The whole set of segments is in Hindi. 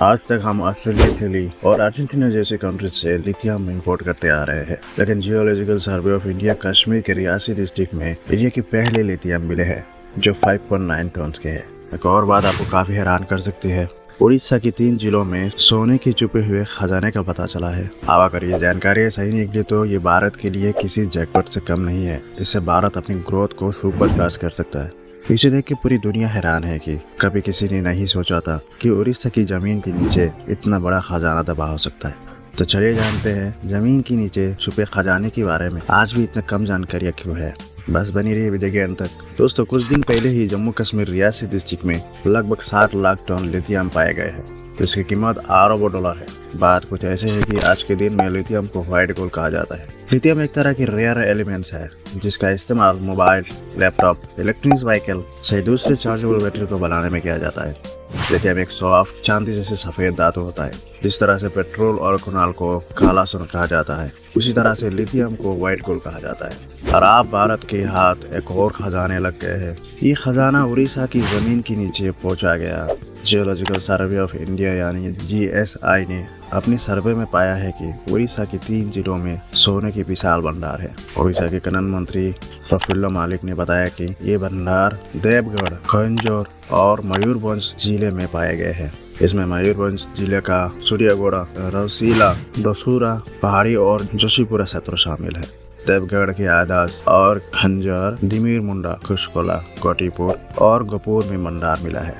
आज तक हम ऑस्ट्रेलिया, चिली और अर्जेंटीना जैसे कंट्रीज से लिथियम इंपोर्ट करते आ रहे हैं, लेकिन geological survey of India Kashmir के रियासी डिस्ट्रिक्ट में इंडिया की पहले लिथियम मिले हैं जो 5.9 टन के है। एक और बात आपको काफी हैरान कर सकती है, उड़ीसा की 3 जिलों में सोने के छुपे हुए खजाने का पता चला है। अब अगर ये जानकारी सही निकली तो ये भारत के लिए किसी जैकपॉट से कम नहीं है। इससे भारत अपनी ग्रोथ को सुपर चार्ज कर सकता है। इसे देख के पूरी दुनिया हैरान है कि कभी किसी ने नहीं सोचा था कि उड़ीसा की जमीन के नीचे इतना बड़ा खजाना दबा हो सकता है। तो चलिए जानते हैं जमीन के नीचे छुपे खजाने के बारे में आज भी इतना कम जानकारी क्यों है। बस बनी रही वीडियो के अंत तक। दोस्तों, कुछ दिन पहले ही जम्मू कश्मीर रियासी डिस्ट्रिक्ट में लगभग 60 लाख टन लिथियम पाए गए हैं, जिसकी कीमत अरबों डॉलर है। बात कुछ ऐसे है कि आज के दिन में लिथियम को व्हाइट गोल्ड कहा जाता है। लिथियम एक तरह की रेयर एलिमेंट्स है जिसका इस्तेमाल मोबाइल, लैपटॉप, इलेक्ट्रॉनिक्स व्हीकल से दूसरे चार्जेबल बैटरी को बनाने में किया जाता है। लिथियम एक सॉफ्ट चांदी जैसे सफेद धातु होता है। जिस तरह से पेट्रोल और कुनाल को काला सोना कहा जाता है, उसी तरह से लिथियम को व्हाइट गोल्ड कहा जाता है। और आप भारत के हाथ एक और खजाने लग गए हैं। ये खजाना उड़ीसा की जमीन के नीचे पहुंचा गया। जियोलॉजिकल सर्वे ऑफ इंडिया यानी GSI ने अपने सर्वे में पाया है कि उड़ीसा के 3 जिलों में सोने की विशाल भंडार है। उड़ीसा के खनन मंत्री प्रफुल्ल मालिक ने बताया कि ये भंडार देवगढ़, खंजौर और मयूरभंज जिले में पाए गए हैं। इसमें मयूरभंज जिले का सूर्यगोड़ा, रौसीला, दसूरा पहाड़ी और जोशीपुरा क्षेत्र शामिल है। देवगढ़ के आदास और खंजर, दिमीर मुंडा, खुशकोला, कोटीपुर और गपूर में भंडार मिला है।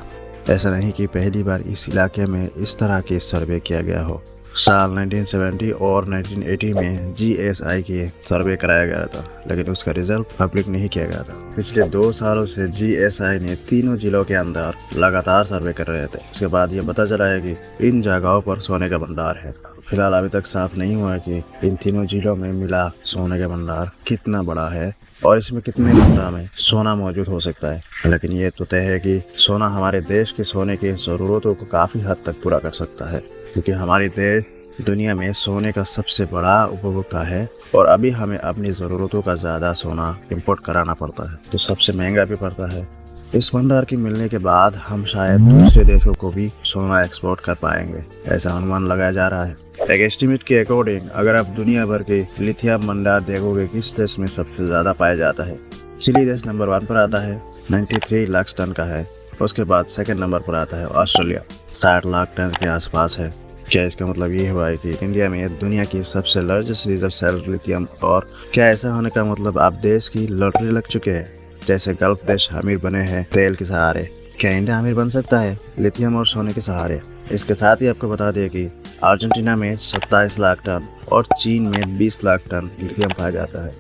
ऐसा नहीं कि पहली बार इस इलाके में इस तरह के सर्वे किया गया हो। साल 1970 और 1980 में GSI के सर्वे कराया गया था, लेकिन उसका रिजल्ट पब्लिक नहीं किया गया था। पिछले 2 सालों से GSI ने तीनों जिलों के अंदर लगातार सर्वे कर रहे थे। उसके बाद ये पता चला है कि इन जगहों पर सोने का भंडार है। फिलहाल अभी तक साफ नहीं हुआ है कि इन तीनों जिलों में मिला सोने का भंडार कितना बड़ा है और इसमें कितने मात्रा में सोना मौजूद हो सकता है। लेकिन ये तो तय है कि सोना हमारे देश के सोने की जरूरतों को काफी हद तक पूरा कर सकता है, क्योंकि हमारे देश दुनिया में सोने का सबसे बड़ा उपभोक्ता है और अभी हमें अपनी ज़रूरतों का ज़्यादा सोना इंपोर्ट कराना पड़ता है, तो सबसे महंगा भी पड़ता है। इस भंडार के मिलने के बाद हम शायद दूसरे देशों को भी सोना एक्सपोर्ट कर पाएंगे, ऐसा अनुमान लगाया जा रहा है। एक एस्टिमेट के अकॉर्डिंग अगर आप दुनिया भर के लिथियम भंडार देखोगे किस देश में सबसे ज़्यादा पाया जाता है, चिली देश नंबर 1 पर आता है, 93 लाख टन का है। उसके बाद सेकंड नंबर पर आता है ऑस्ट्रेलिया, 60 लाख टन के आसपास है। क्या इसका मतलब ये हुआ है कि इंडिया में दुनिया की सबसे लार्जेस्ट रिजर्व सेल लिथियम? और क्या ऐसा होने का मतलब आप देश की लॉटरी लग चुके हैं? जैसे गल्फ देश अमीर बने हैं तेल के सहारे, क्या इंडिया अमीर बन सकता है लिथियम और सोने के सहारे? इसके साथ ही आपको बता दें कि अर्जेंटीना में 27 लाख टन और चीन में 20 लाख टन लिथियम पाया जाता है।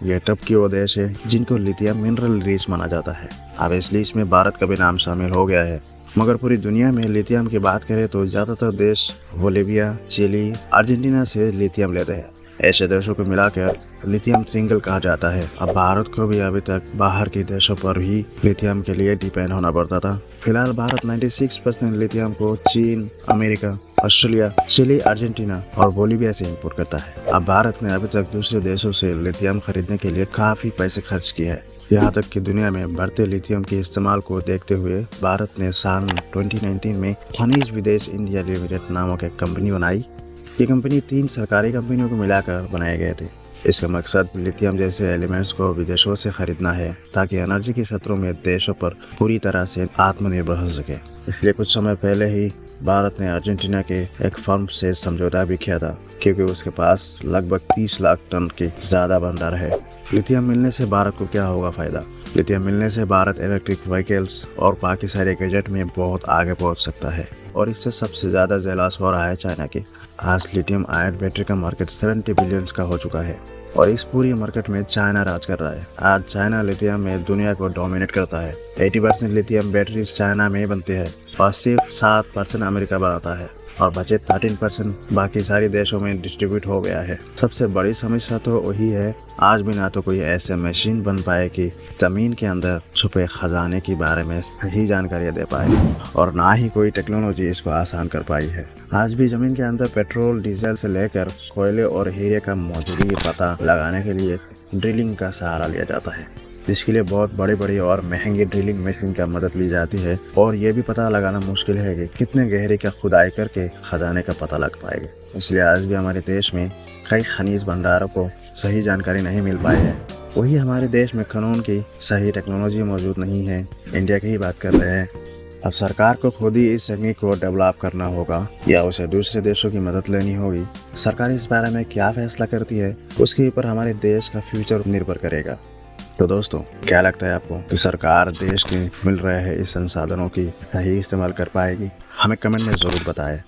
ये टॉप की वो देश है जिनको लिथियम मिनरल रिच माना जाता है। अब इस लिस्ट में भारत का भी नाम शामिल हो गया है। मगर पूरी दुनिया में लिथियम की बात करें तो ज़्यादातर देश बोलिविया, चिली, अर्जेंटीना से लिथियम लेते हैं। ऐसे देशों को मिलाकर लिथियम ट्रिंगल कहा जाता है। अब भारत को भी अभी तक बाहर के देशों पर ही लिथियम के लिए डिपेंड होना पड़ता था। फिलहाल भारत 96% लिथियम को चीन, अमेरिका, ऑस्ट्रेलिया, चिली, अर्जेंटीना और बोलिविया से इंपोर्ट करता है। अब भारत ने अभी तक दूसरे देशों से लिथियम खरीदने के लिए काफी पैसे खर्च किए हैं। यहाँ तक कि दुनिया में बढ़ते लिथियम के इस्तेमाल को देखते हुए भारत ने साल 2019 में खनिज विदेश इंडिया लिमिटेड नामक एक कंपनी बनाई। ये कंपनी 3 सरकारी कंपनियों को मिलाकर बनाए गए थे। इसका मकसद लिथियम जैसे एलिमेंट्स को विदेशों से खरीदना है ताकि एनर्जी के क्षेत्रों में देशों पर पूरी तरह से आत्मनिर्भर हो सके। इसलिए कुछ समय पहले ही भारत ने अर्जेंटीना के एक फर्म से समझौता भी किया था, क्योंकि उसके पास लगभग 30 लाख टन के ज़्यादा भंडार है। लिथियम मिलने से भारत को क्या होगा फायदा? लिथियम मिलने से भारत इलेक्ट्रिक व्हीकल्स और बाकी सारे गैजेट में बहुत आगे पहुंच सकता है, और इससे सबसे ज़्यादा जेलस हो रहा है चाइना की। आज लिथियम आयन बैटरी का मार्केट 70 बिलियन का हो चुका है और इस पूरी मार्केट में चाइना राज कर रहा है। आज चाइना लिथियम में दुनिया को डोमिनेट करता है। 80% लिथियम बैटरीज चाइना में बनती है और सिर्फ 7% अमेरिका बनाता है और बचे 13% बाकी सारे देशों में डिस्ट्रीब्यूट हो गया है। सबसे बड़ी समस्या तो वही है, आज भी ना तो कोई ऐसे मशीन बन पाए कि जमीन के अंदर छुपे खजाने के बारे में सही जानकारी दे पाए, और ना ही कोई टेक्नोलॉजी इसको आसान कर पाई है। आज भी जमीन के अंदर पेट्रोल, डीजल से लेकर कोयले और हीरे का मौजूदगी पता लगाने के लिए ड्रिलिंग का सहारा लिया जाता है। जिसके लिए बहुत बड़ी बड़ी और महंगी ड्रिलिंग मशीन का मदद ली जाती है और ये भी पता लगाना मुश्किल है कि कितने गहरे का खुदाई करके खजाने का पता लग पाएगा। इसलिए आज भी हमारे देश में कई खनिज भंडारों को सही जानकारी नहीं मिल पाई है। वही हमारे देश में कानून की सही टेक्नोलॉजी मौजूद नहीं है। इंडिया की ही बात कर रहे हैं। अब सरकार को खुद ही इस तकनीक को डेवलप करना होगा या उसे दूसरे देशों की मदद लेनी होगी। सरकार इस बारे में क्या फैसला करती है उसके ऊपर हमारे देश का फ्यूचर निर्भर करेगा। तो दोस्तों, क्या लगता है आपको कि सरकार देश के मिल रहे हैं इस संसाधनों की सही इस्तेमाल कर पाएगी? हमें कमेंट में ज़रूर बताएं।